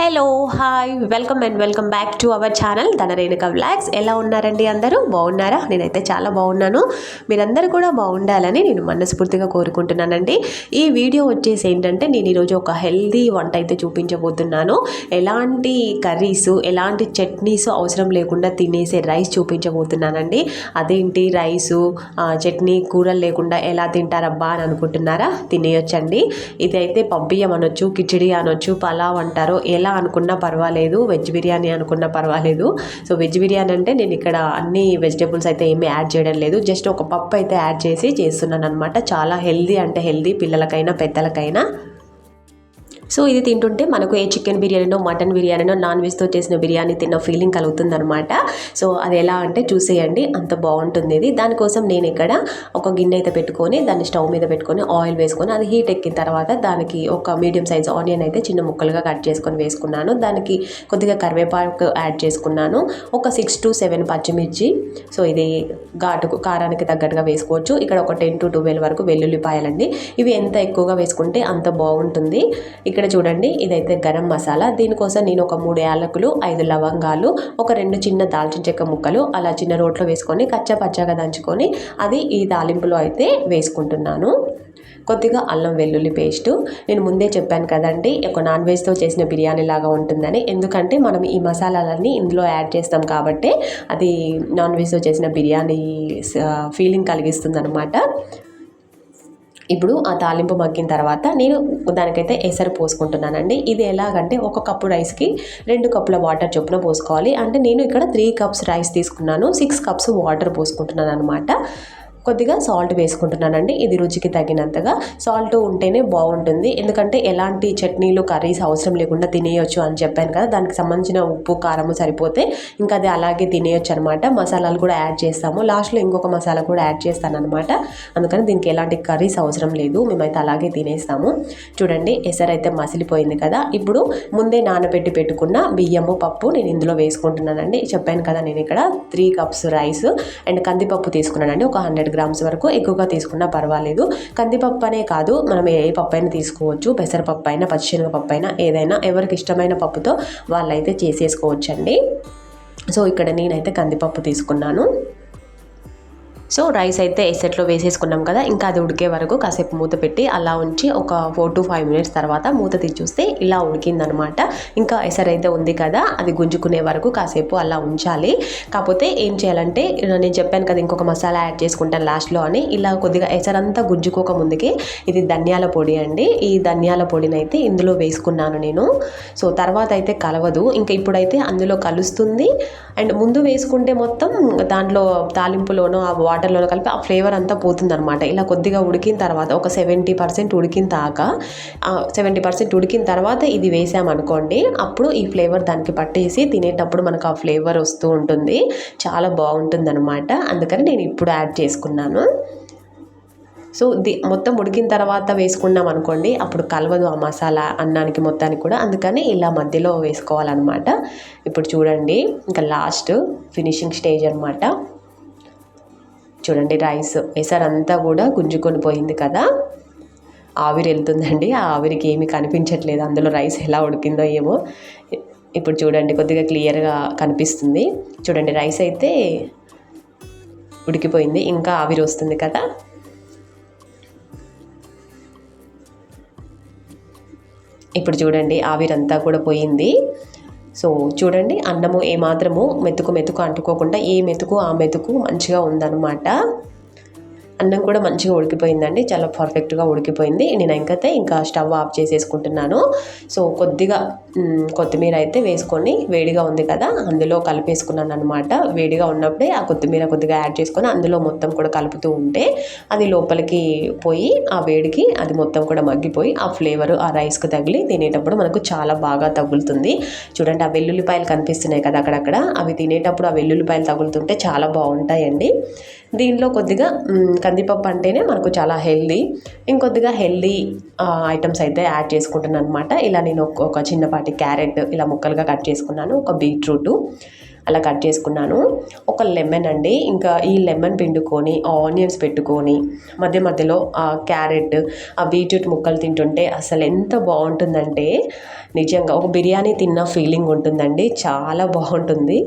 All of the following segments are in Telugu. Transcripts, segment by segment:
Hello hi welcome back to our channel Dhanarenuka vlogs. ఎలా ఉన్నారండి? అందరూ బాగున్నారా? నేనైతే చాలా బాగున్నాను. మీరందరూ కూడా బాగుండాలని నేను మనస్ఫూర్తిగా కోరుకుంటున్నానండి. ఈ వీడియో వచ్చేసి ఏంటంటే నేను ఈరోజు ఒక హెల్దీ వంట అయితే చూపించబోతున్నాను. ఎలాంటి కర్రీస్ ఎలాంటి చట్నీస్ అవసరం లేకుండా తినేసే రైస్ చూపించబోతున్నానండి. అదేంటి రైసు చట్నీ కూరలు లేకుండా ఎలా తింటారబ్బా అని అనుకుంటున్నారా? తినేయొచ్చండి. ఇదైతే పబ్బియ్యం అనొచ్చు, కిచిడి అనొచ్చు, పలావ్ అంటారు, ఎలా అనుకున్నా పర్వాలేదు. వెజ్ బిర్యానీ అనుకున్నా పర్వాలేదు. సో వెజ్ బిర్యానీ అంటే నేను ఇక్కడ అన్ని వెజిటేబుల్స్ అయితే ఏమీ యాడ్ చేయడం లేదు, జస్ట్ ఒక పప్పు అయితే యాడ్ చేసి చేస్తున్నాను అనమాట. చాలా హెల్దీ అంటే హెల్దీ, పిల్లలకైనా పెద్దలకైనా. సో ఇది తింటుంటే మనకు ఏ చికెన్ బిర్యానీనో మటన్ బిర్యానీనో నాన్ వెజ్తో చేసిన బిర్యానీ తిన్న ఫీలింగ్ కలుగుతుందనమాట. సో అది ఎలా అంటే చూసేయండి, అంత బాగుంటుంది ఇది. దానికోసం నేను ఇక్కడ ఒక గిన్నె అయితే పెట్టుకొని దాన్ని స్టవ్ మీద పెట్టుకొని ఆయిల్ వేసుకొని అది హీట్ ఎక్కిన తర్వాత దానికి ఒక మీడియం సైజ్ ఆనియన్ అయితే చిన్న ముక్కలుగా కట్ చేసుకొని వేసుకున్నాను. దానికి కొద్దిగా కరివేపాకు యాడ్ చేసుకున్నాను. ఒక 6 to 7 పచ్చిమిర్చి. సో ఇది కారానికి తగ్గట్టుగా వేసుకోవచ్చు. ఇక్కడ ఒక 10 to 12 వరకు వెల్లుల్లిపాయలండి. ఇవి ఎంత ఎక్కువగా వేసుకుంటే అంత బాగుంటుంది. ఇక్కడ చూడండి, ఇదైతే గరం మసాలా. దీనికోసం నేను ఒక 3 యాలకులు, 5 లవంగాలు, ఒక 2 చిన్న దాల్చిన చెక్క ముక్కలు అలా చిన్న రోట్లో వేసుకొని కచ్చా పచ్చాగా దంచుకొని అది ఈ తాలింపులో అయితే వేసుకుంటున్నాను. కొద్దిగా అల్లం వెల్లుల్లి పేస్టు. నేను ముందే చెప్పాను కదండి, ఒక నాన్ వెజ్తో చేసిన బిర్యానీ లాగా ఉంటుందని. ఎందుకంటే మనం ఈ మసాలాలన్నీ ఇందులో యాడ్ చేస్తాం కాబట్టి అది నాన్ వెజ్తో చేసిన బిర్యానీ ఫీలింగ్ కలిగిస్తుంది అనమాట. ఇప్పుడు ఆ తాలింపు మగ్గిన తర్వాత నేను దానికైతే ఎసరు పోసుకుంటున్నానండి. ఇది ఎలాగంటే 1 కప్పు రైస్కి 2 కప్పుల వాటర్ చొప్పున పోసుకోవాలి. అంటే నేను ఇక్కడ 3 కప్స్ రైస్ తీసుకున్నాను, 6 కప్స్ వాటర్ పోసుకుంటున్నాను అనమాట. కొద్దిగా సాల్ట్ వేసుకుంటున్నానండి. ఇది రుచికి తగినంతగా. సాల్ట్ ఉంటేనే బాగుంటుంది, ఎందుకంటే ఎలాంటి చట్నీలు కర్రీస్ అవసరం లేకుండా తినేయొచ్చు అని చెప్పాను కదా. దానికి సంబంధించిన ఉప్పు కారము సరిపోతే ఇంకా అది అలాగే తినేయొచ్చు అనమాట. మసాలాలు కూడా యాడ్ చేస్తాము, లాస్ట్లో ఇంకొక మసాలా కూడా యాడ్ చేస్తాను అనమాట. అందుకని దీనికి ఎలాంటి కర్రీస్ అవసరం లేదు, మేమైతే అలాగే తినేస్తాము. చూడండి, ఎసరైతే మసిలిపోయింది కదా. ఇప్పుడు ముందే నానబెట్టి పెట్టుకున్న బియ్యము పప్పు నేను ఇందులో వేసుకుంటున్నానండి. చెప్పాను కదా, నేను ఇక్కడ 3 కప్స్ రైస్ అండ్ కందిపప్పు తీసుకున్నానండి. ఒక 100 గ్రామ్స్ వరకు, ఎక్కువగా తీసుకున్నా పర్వాలేదు. కందిపప్పు అనే కాదు, మనం ఏ పప్పు అయినా తీసుకోవచ్చు. పెసరపప్పు అయినా, పచ్చిశనగపప్పు అయినా, ఏదైనా ఎవరికి ఇష్టమైన పప్పుతో వాళ్ళైతే చేసేసుకోవచ్చండి. సో ఇక్కడ నేనైతే కందిపప్పు తీసుకున్నాను. సో రైస్ అయితే ఎసట్లో వేసేసుకున్నాం కదా, ఇంకా అది ఉడికే వరకు కాసేపు మూత పెట్టి అలా ఉంచి ఒక 4 to 5 మినిట్స్ తర్వాత మూత తీసి చూస్తే ఇలా ఉడికిందనమాట. ఇంకా ఎసరైతే ఉంది కదా, అది గుంజుకునే వరకు కాసేపు అలా ఉంచాలి. కాకపోతే ఏం చేయాలంటే, నేను చెప్పాను కదా ఇంకొక మసాలా యాడ్ చేసుకుంటాను లాస్ట్లో అని, ఇలా కొద్దిగా ఎసరంతా గుంజుకోక ముందుకే ఇది ధనియాల పొడి అండి. ఈ ధనియాల పొడిని అయితే ఇందులో వేసుకున్నాను నేను. సో తర్వాత అయితే కలవదు, ఇంకా ఇప్పుడైతే అందులో కలుస్తుంది. అండ్ ముందు వేసుకుంటే మొత్తం దాంట్లో తాలింపులోనో ఆ వాటర్లో కలిపి ఆ ఫ్లేవర్ అంతా పోతుందనమాట. ఇలా కొద్దిగా ఉడికిన తర్వాత ఒక 70% ఉడికిన దాకా 70% ఉడికిన తర్వాత ఇది వేసామనుకోండి, అప్పుడు ఈ ఫ్లేవర్ దానికి పట్టేసి తినేటప్పుడు మనకు ఆ ఫ్లేవర్ వస్తూ ఉంటుంది, చాలా బాగుంటుంది అనమాట. అందుకని నేను ఇప్పుడు యాడ్ చేసుకున్నాను. సో మొత్తం ఉడికిన తర్వాత వేసుకున్నాం అనుకోండి, అప్పుడు కలవదు ఆ మసాలా అన్నానికి మొత్తానికి కూడా. అందుకని ఇలా మధ్యలో వేసుకోవాలన్నమాట. ఇప్పుడు చూడండి, ఇంకా లాస్ట్ ఫినిషింగ్ స్టేజ్ అనమాట. చూడండి, రైస్ ఎసరంతా కూడా గుంజుకొని పోయింది కదా, ఆవిరి వెళ్తుందండి. ఆ ఆవిరికి ఏమీ కనిపించట్లేదు అందులో రైస్ ఎలా ఉడికిందో ఏమో. ఇప్పుడు చూడండి, కొద్దిగా క్లియర్గా కనిపిస్తుంది. చూడండి, రైస్ అయితే ఉడికిపోయింది, ఇంకా ఆవిరి వస్తుంది కదా. ఇప్పుడు చూడండి, ఆవిరంతా కూడా పోయింది. సో చూడండి, అన్నము ఏమాత్రము మెతుకు అంటుకోకుండా ఏ మెతుకు ఆ మెతుకు మంచిగా ఉందన్నమాట. అన్నం కూడా మంచిగా ఉడికిపోయిందండి, చాలా పర్ఫెక్ట్గా ఉడికిపోయింది. నేను ఇంకా స్టవ్ ఆఫ్ చేసేసుకుంటున్నాను. సో కొద్దిగా కొత్తిమీర అయితే వేసుకొని, వేడిగా ఉంది కదా అందులో కలిపేసుకున్నాను అనమాట. వేడిగా ఉన్నప్పుడే ఆ కొత్తిమీర కొద్దిగా యాడ్ చేసుకొని అందులో మొత్తం కూడా కలుపుతూ ఉంటే అది లోపలికి పోయి ఆ వేడికి అది మొత్తం కూడా మగ్గిపోయి ఆ ఫ్లేవరు ఆ రైస్కి తగిలి తినేటప్పుడు మనకు చాలా బాగా తగులుతుంది. చూడండి, ఆ వెల్లుల్లిపాయలు కనిపిస్తున్నాయి కదా అక్కడక్కడ, అవి తినేటప్పుడు ఆ వెల్లుల్లిపాయలు తగులుతుంటే చాలా బాగుంటాయండి. దీనిలో కొద్దిగా కందిపప్పు అంటేనే మనకు చాలా హెల్దీ, ఇంకొద్దిగా హెల్దీ ఐటమ్స్ అయితే యాడ్ చేసుకుంటున్నాను అనమాట. ఇలా నేను ఒక చిన్నపాటి క్యారెట్ ఇలా ముక్కలుగా కట్ చేసుకున్నాను, ఒక బీట్రూటు, అలా కట్ చేసుకున్నాను. ఒక లెమన్ అండి, ఇంకా ఈ లెమన్ పిండుకొని ఆనియన్స్ పెట్టుకొని మధ్య మధ్యలో ఆ క్యారెట్, ఆ బీట్రూట్ ముక్కలు తింటుంటే అసలు ఎంత బాగుంటుందంటే నిజంగా ఒక బిర్యానీ తిన్న ఫీలింగ్ ఉంటుందండి. చాలా బాగుంటుంది.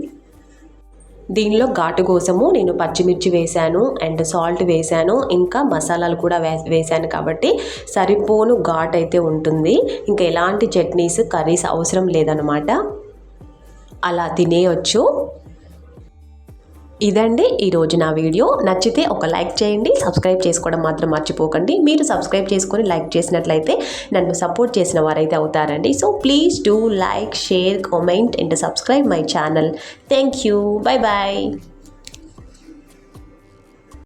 దీనిలో ఘాటు కోసము నేను పచ్చిమిర్చి వేశాను అండ్ సాల్ట్ వేశాను, ఇంకా మసాలాలు కూడా వేశాను కాబట్టి సరిపోను ఘాట్ అయితే ఉంటుంది. ఇంకా ఎలాంటి చట్నీస్ కర్రీస్ అవసరం లేదనమాట, అలా తినేయొచ్చు. ఇదండి ఈరోజు నా వీడియో. నచ్చితే ఒక లైక్ చేయండి, సబ్స్క్రైబ్ చేసుకోవడం మాత్రం మర్చిపోకండి. మీరు సబ్స్క్రైబ్ చేసుకొని లైక్ చేసినట్లయితే నన్ను సపోర్ట్ చేసిన వారైతే అవుతారండి. So please do like, share, comment and subscribe my channel. Thank you. Bye bye.